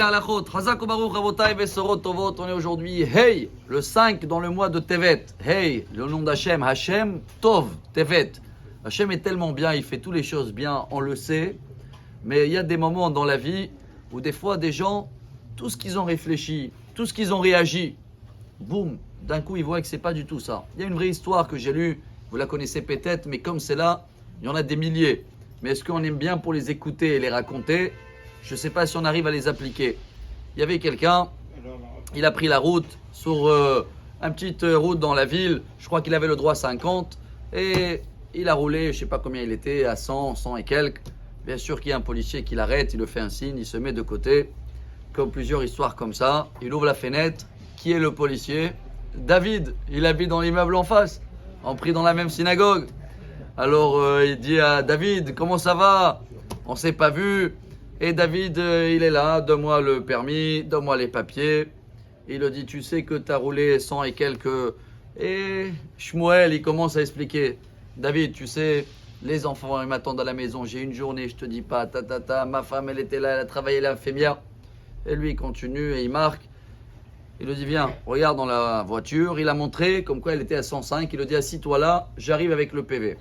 Halachot, Chazak Baruch Rabotai Vesorot Tovot, on est aujourd'hui Hey, le 5 dans le mois de Tevet. Hey, le nom d'Hachem, Hachem Tov, Tevet. Hachem est tellement bien, il fait toutes les choses bien, on le sait. Mais il y a des moments dans la vie où des fois des gens, tout ce qu'ils ont réfléchi, tout ce qu'ils ont réagi, boum, d'un coup ils voient que c'est pas du tout ça. Il y a une vraie histoire que j'ai lue, vous la connaissez peut-être, mais comme c'est là, il y en a des milliers. Mais est-ce qu'on aime bien pour les écouter et les raconter? Je ne sais pas si on arrive à les appliquer. Il y avait quelqu'un, il a pris la route sur une petite route dans la ville. Je crois qu'il avait le droit à 50 et il a roulé, je ne sais pas combien il était, à 100, 100 et quelques. Bien sûr qu'il y a un policier qui l'arrête, il le fait un signe, il se met de côté. Comme plusieurs histoires comme ça, il ouvre la fenêtre. Qui est le policier? David, il habite dans l'immeuble en face, on prie dans la même synagogue. Alors il dit à David, comment ça va? On ne s'est pas vu. Et David, il est là, donne-moi le permis, donne-moi les papiers. Il lui dit, tu sais que tu as roulé 100 et quelques. Et Shmuel, il commence à expliquer. David, tu sais, les enfants, ils m'attendent à la maison, j'ai une journée, je te dis pas, ma femme, elle était là, elle a travaillé, elle a fait bien. Et lui, il continue et il marque. Il lui dit, viens, regarde dans la voiture. Il a montré comme quoi elle était à 105. Il lui dit, assis-toi là, j'arrive avec le PV.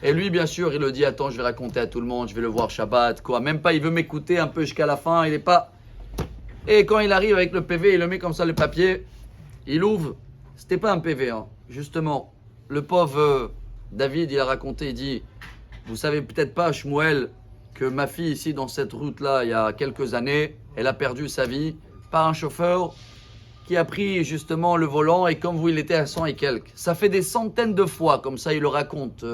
Et lui, bien sûr, il le dit, attends, je vais raconter à tout le monde, je vais le voir Shabbat, quoi. Même pas, il veut m'écouter un peu jusqu'à la fin, il est pas... Et quand il arrive avec le PV, il le met comme ça, le papier, il ouvre. C'était pas un PV, hein. Justement. Le pauvre David, il a raconté, il dit, vous savez peut-être pas, Shmuel, que ma fille ici, dans cette route-là, il y a quelques années, elle a perdu sa vie par un chauffeur qui a pris justement le volant et comme vous, il était à 100 et quelques. Ça fait des centaines de fois, comme ça il le raconte,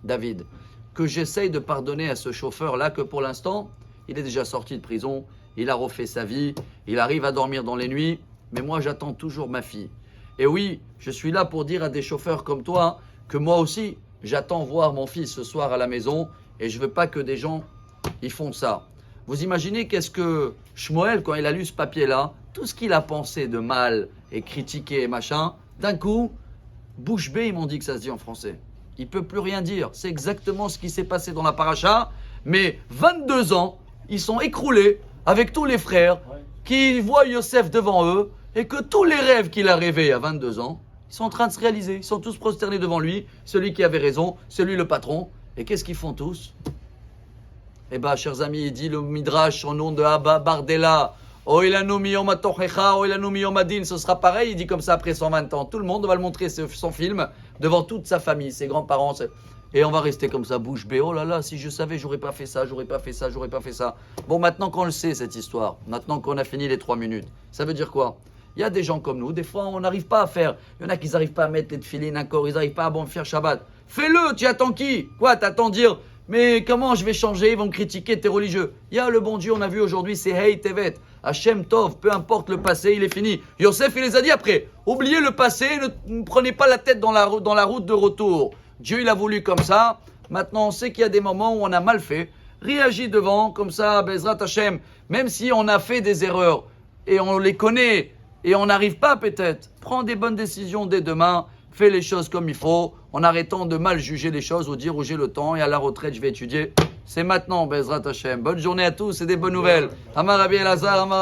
David, que j'essaye de pardonner à ce chauffeur-là, que pour l'instant, il est déjà sorti de prison, il a refait sa vie, il arrive à dormir dans les nuits, mais moi j'attends toujours ma fille. Et oui, je suis là pour dire à des chauffeurs comme toi que moi aussi, j'attends voir mon fils ce soir à la maison et je veux pas que des gens, ils font ça. Vous imaginez qu'est-ce que Shmuel, quand il a lu ce papier-là, tout ce qu'il a pensé de mal et critiqué et machin, d'un coup, bouche bée, ils m'ont dit que ça se dit en français. Il ne peut plus rien dire. C'est exactement ce qui s'est passé dans la paracha. Mais 22 ans, ils sont écroulés avec tous les frères qui voient Yosef devant eux et que tous les rêves qu'il a rêvés à 22 ans, ils sont en train de se réaliser. Ils sont tous prosternés devant lui, celui qui avait raison, celui le patron. Et qu'est-ce qu'ils font tous? Eh bien, chers amis, il dit le Midrash au nom de Abba Bardella. Ce sera pareil, il dit comme ça après 120 ans. Tout le monde va le montrer son film devant toute sa famille, ses grands-parents. Et on va rester comme ça, bouche bée. Oh là là, si je savais, j'aurais pas fait ça, j'aurais pas fait ça, j'aurais pas fait ça. Bon, maintenant qu'on le sait, cette histoire, maintenant qu'on a fini les 3 minutes, ça veut dire quoi? Il y a des gens comme nous, des fois on n'arrive pas à faire. Il y en a qui n'arrivent pas à mettre les tefilines encore, ils n'arrivent pas à faire Shabbat. Fais-le, tu attends qui? Quoi, t'attends dire mais comment je vais changer? Ils vont me critiquer, t'es religieux. Il y a le bon Dieu, on a vu aujourd'hui, c'est Hey Tevet. Hachem Tov, peu importe le passé, il est fini. Yosef, il les a dit après, oubliez le passé, ne prenez pas la tête dans la route de retour. Dieu, il a voulu comme ça. Maintenant, on sait qu'il y a des moments où on a mal fait. Réagis devant, comme ça, Bezrat Hachem. Même si on a fait des erreurs et on les connaît et on n'arrive pas peut-être, prends des bonnes décisions dès demain. Fais les choses comme il faut, en arrêtant de mal juger les choses ou dire où j'ai le temps et à la retraite je vais étudier. C'est maintenant, Bezrat Hachem. Bonne journée à tous et des bonnes nouvelles. Amar Rabbi Elazar, Amar